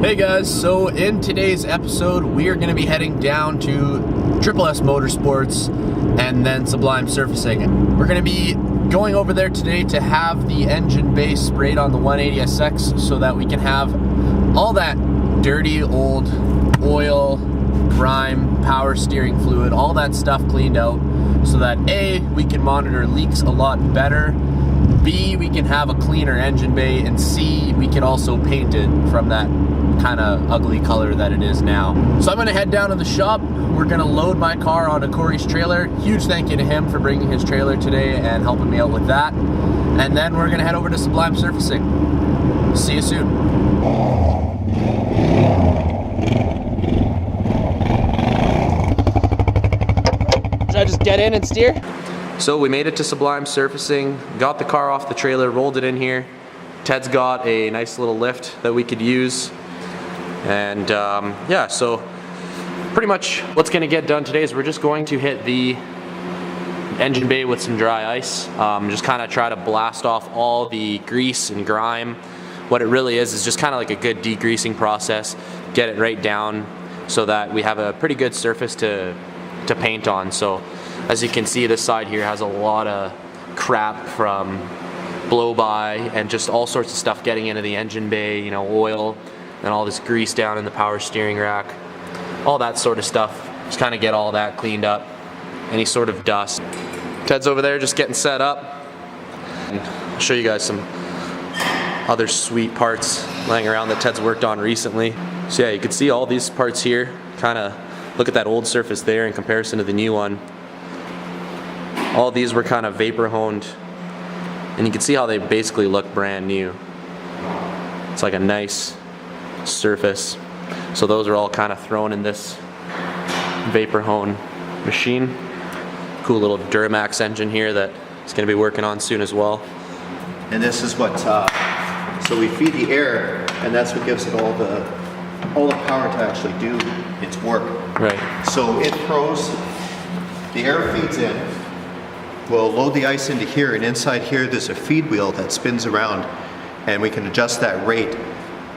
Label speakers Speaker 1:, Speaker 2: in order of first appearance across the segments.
Speaker 1: Hey guys, so in today's episode we are going to be heading down to S Motorsports and then Sublime Surfacing. We're going to be going over there today to have the engine bay sprayed on the 180SX so that we can have all that dirty old oil, grime, power steering fluid, all that stuff cleaned out so that A, we can monitor leaks a lot better, B, we can have a cleaner engine bay, and C, we can also paint it from that kind of ugly color that it is now. So I'm going to head down to the shop. We're going to load my car onto Corey's trailer. Huge thank you to him for bringing his trailer today and helping me out with that. And then we're going to head over to Sublime Surfacing. See you soon. Should I just get in and steer? So we made it to Sublime Surfacing, got the car off the trailer, rolled it in here. Ted's got a nice little lift that we could use. And yeah, so pretty much what's going to get done today is we're just going to hit the engine bay with some dry ice. Just kind of try to blast off all the grease and grime. What it really is just kind of like a good degreasing process. Get it right down so that we have a pretty good surface to paint on. So as you can see, this side here has a lot of crap from blow by and just all sorts of stuff getting into the engine bay, you know, oil and all this grease down in the power steering rack, all that sort of stuff. Just kind of get all that cleaned up, any sort of dust. Ted's over there just getting set up. And I'll show you guys some other sweet parts laying around that Ted's worked on recently. So yeah, you can see all these parts here. Kind of look at that old surface there in comparison to the new one. All these were kind of vapor honed, and you can see how they basically look brand new. It's like a nice surface. So those are all kind of thrown in this vapor hone machine. Cool little Duramax engine here that is going to be working on soon as well.
Speaker 2: And this is what, so we feed the air, and that's what gives it all the power to actually do its work.
Speaker 1: Right.
Speaker 2: So it throws, the air feeds in. We'll load the ice into here, and inside here there's a feed wheel that spins around, and we can adjust that rate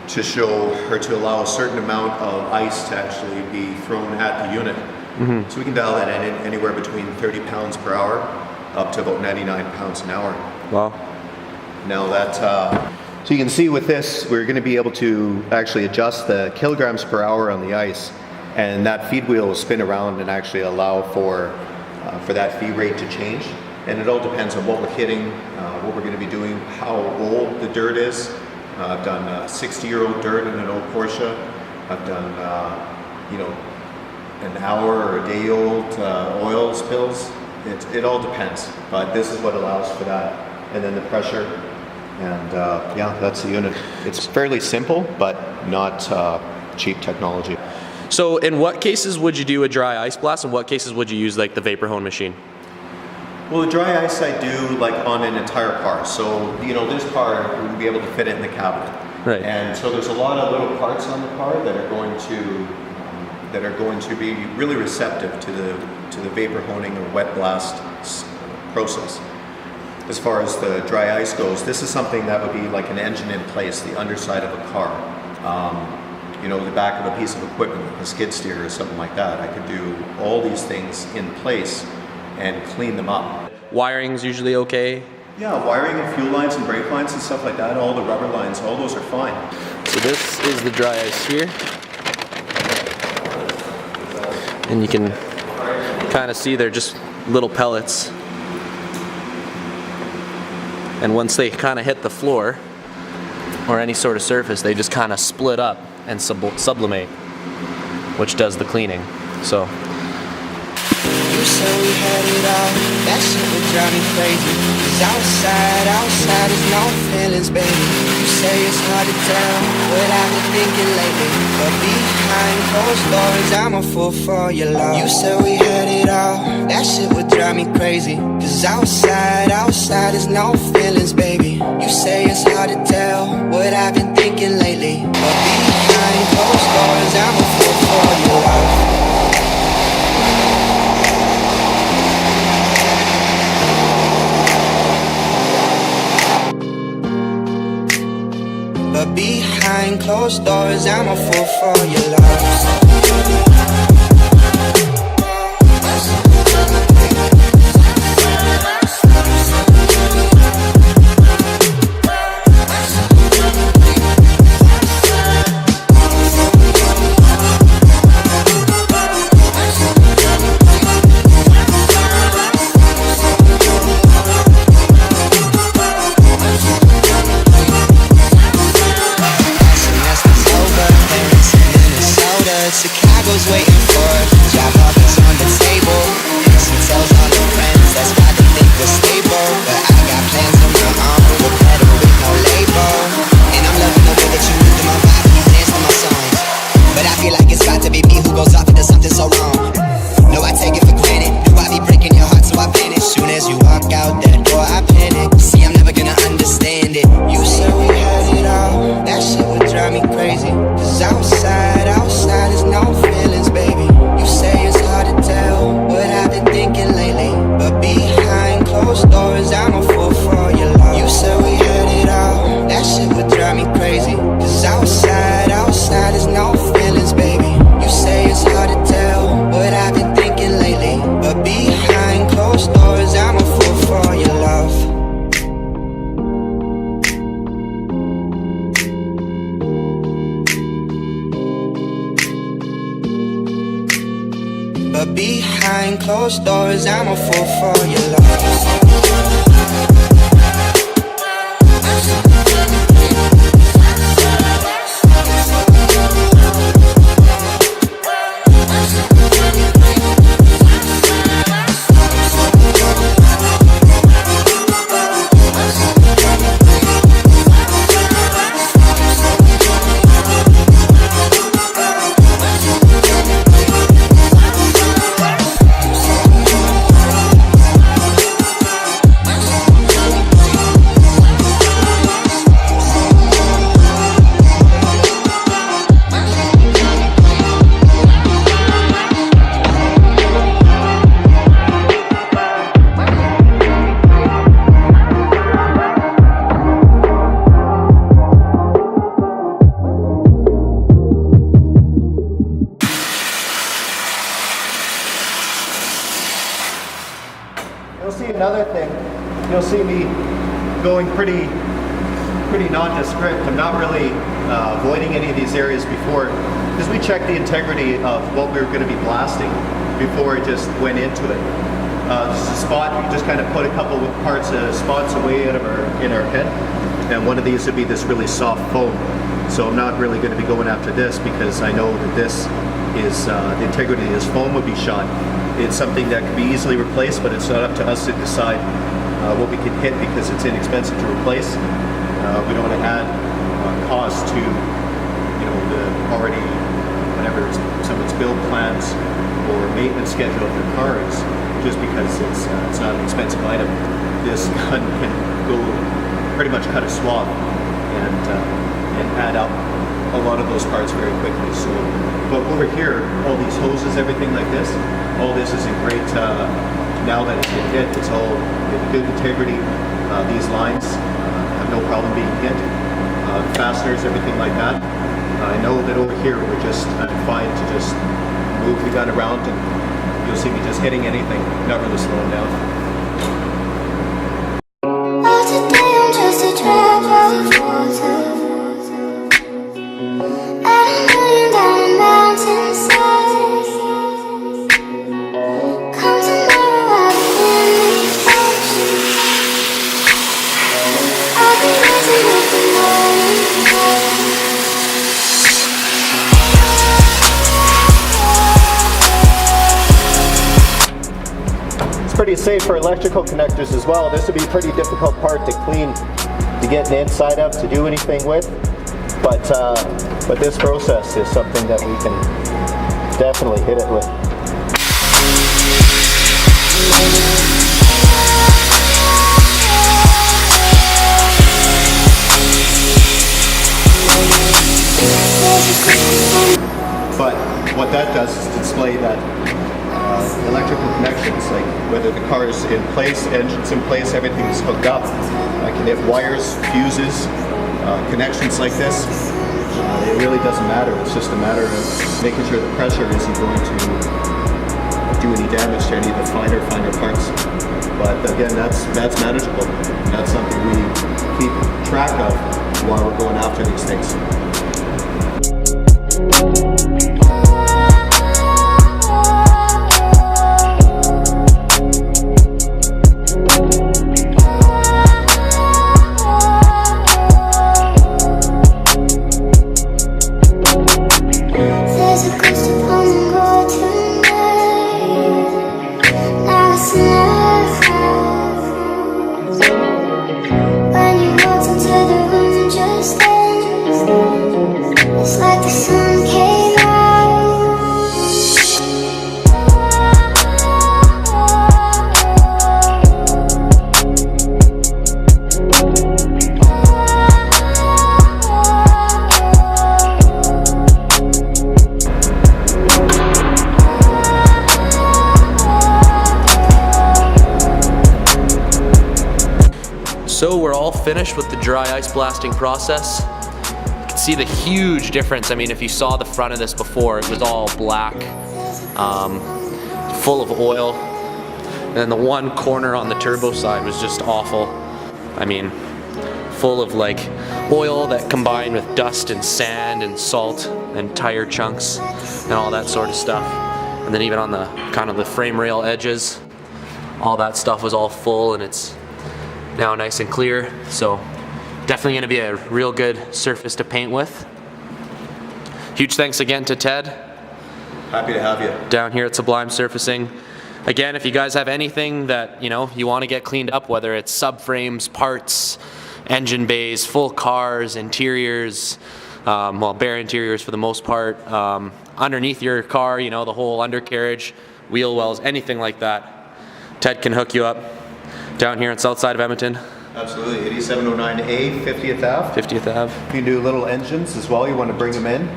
Speaker 2: to show or to allow a certain amount of ice to actually be thrown at the unit. Mm-hmm. So we can dial that in anywhere between 30 pounds per hour up to about 99 pounds an hour.
Speaker 1: Wow.
Speaker 2: Now that, so you can see with this, we're going to be able to actually adjust the kilograms per hour on the ice, and that feed wheel will spin around and actually allow for that feed rate to change. And it all depends on what we're hitting, what we're going to be doing, how old the dirt is. I've done 60-year-old dirt in an old Porsche. I've done, you know, an hour or a day old oil spills. It all depends, but this is what allows for that. And then the pressure, and yeah, that's the unit. It's fairly simple, but not cheap technology.
Speaker 1: So in what cases would you do a dry ice blast, and what cases would you use like the vapor hone machine?
Speaker 2: Well, the dry ice I do like on an entire car. So, you know, this car, we would be able to fit it in the cabinet. Right. And so there's a lot of little parts on the car that are going to be really receptive to the vapor honing or wet blast process. As far as the dry ice goes, this is something that would be like an engine in place, the underside of a car. You know, the back of a piece of equipment, like a skid steer or something like that. I could do all these things in place and clean them up.
Speaker 1: Wiring's usually okay?
Speaker 2: Yeah, wiring and fuel lines and brake lines and stuff like that, all the rubber lines, all those are fine.
Speaker 1: So this is the dry ice here. And you can kind of see they're just little pellets. And once they kind of hit the floor or any sort of surface, they just kind of split up and sublimate, which does the cleaning. So
Speaker 3: you said we had it all, that shit would drive me crazy. 'Cause outside is no feelings, baby. You say it's hard to tell what I've been thinking lately, but behind closed doors, I'm a fool for your love. You said we had it all, that shit would drive me crazy. 'Cause outside is no feelings, baby. You say it's hard to tell what I've been thinking lately, but behind closed doors, I'm a fool for your love. But behind behind closed doors, I'm a fool for your love. Chicago's waiting for job offers on the table. She tells all her friends that's why they think we're stable. But I got plans of my own, with pedal with no label. And I'm loving the way that you move to my body, you dance to my songs. But I feel like it's got to be me who goes off and does something so wrong. No, I take it for granted. Do I be breaking your heart so I panic? Soon as you walk out that door, I panic. See, I'm never gonna understand it. You said we had it all, that shit would drive me crazy. Cause outside is no feelings, baby. You say it's hard to tell what I've been thinking lately, but behind closed doors, I'm a fool for your love. You said we had it all, that shit would drive me crazy. Cause outside is no feelings, baby. You say it's hard to tell what I've been thinking lately, but behind closed doors, I'm a fool for your love. But behind closed doors, I'm a fool for your love.
Speaker 2: You'll see another thing. You'll see me going pretty nondescript. I'm not really avoiding any of these areas before, because we checked the integrity of what we were going to be blasting before it just went into it. This is a spot, we just kind of put a couple of spots away out of in our head, and one of these would be this really soft foam. So I'm not really going to be going after this, because I know that this is, the integrity of this foam would be shot. It's something that can be easily replaced, but it's not up to us to decide what we can hit, because it's inexpensive to replace. We don't want to add cost to, you know, the already, whatever someone's build plans or maintenance schedule of their car is, just because it's not an expensive item. This gun can go pretty much cut a swath and add up a lot of those parts very quickly. So, but over here, all these hoses, everything like this, all this is in great, now that it's been hit, it's all in good integrity. These lines have no problem being hit. Fasteners, everything like that. I know that over here, we're just fine to just move the gun around, and you'll see me just hitting anything, not really slowing down.
Speaker 4: Today I'm just a drop of water at $1,000,000 mountainside. Come tomorrow, I'll be in the ocean. I'll be rising with the morning.
Speaker 2: It's pretty safe for electrical connectors as well. This would be a pretty difficult part to clean, to get the inside of, to do anything with. But this process is something that we can definitely hit it with. But what that does is display that electrical connections, like whether the car is in place, engine's in place, everything's hooked up. I can hit wires, fuses, connections like this. It really doesn't matter. It's just a matter of making sure the pressure isn't going to do any damage to any of the finer parts. But again, that's manageable. That's something we keep track of while we're going after these things.
Speaker 4: There's a ghost upon the road tonight. Now it's when you walked into the room just then, it's like the sun came out.
Speaker 1: So we're all finished with the dry ice blasting process. You can see the huge difference. I mean, if you saw the front of this before, it was all black, full of oil. And then the one corner on the turbo side was just awful. I mean, full of like oil that combined with dust and sand and salt and tire chunks and all that sort of stuff. And then even on the kind of the frame rail edges, all that stuff was all full, and it's now nice and clear. So definitely gonna be a real good surface to paint with. Huge thanks again to Ted.
Speaker 2: Happy to have you.
Speaker 1: Down here at Sublime Surfacing. Again, if you guys have anything that you want to get cleaned up, whether it's subframes, parts, engine bays, full cars, interiors, well, bare interiors for the most part, underneath your car, the whole undercarriage, wheel wells, anything like that, Ted can hook you up. Down here on south side of Edmonton.
Speaker 2: Absolutely, 8709A, 50th Ave.
Speaker 1: 50th Ave.
Speaker 2: You can do little engines as well. You want to bring them in.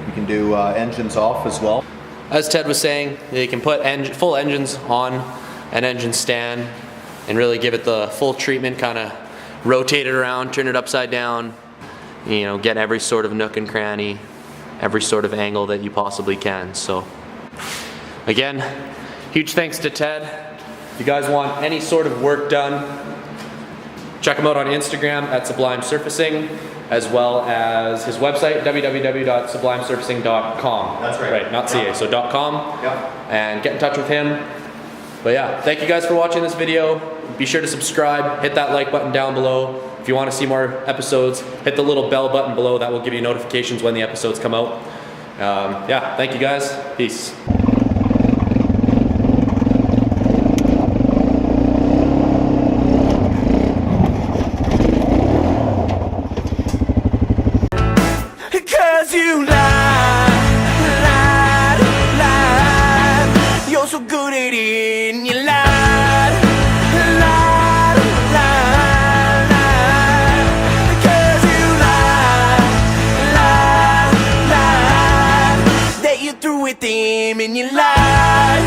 Speaker 2: You can do engines off as well.
Speaker 1: As Ted was saying, you can put full engines on an engine stand and really give it the full treatment, kind of rotate it around, turn it upside down, get every sort of nook and cranny, every sort of angle that you possibly can. So again, huge thanks to Ted. If you guys want any sort of work done, check him out on Instagram at Sublime Surfacing, as well as his website, www.sublimesurfacing.com.
Speaker 2: That's right.
Speaker 1: Right, not .ca, so .com.
Speaker 2: Yep.
Speaker 1: And get in touch with him. But yeah, thank you guys for watching this video. Be sure to subscribe, hit that like button down below. If you want to see more episodes, hit the little bell button below. That will give you notifications when the episodes come out. Yeah, thank you guys. Peace.
Speaker 3: You lied, you're so good at it, and you lied, because you lied, that you threw with him, and you lied.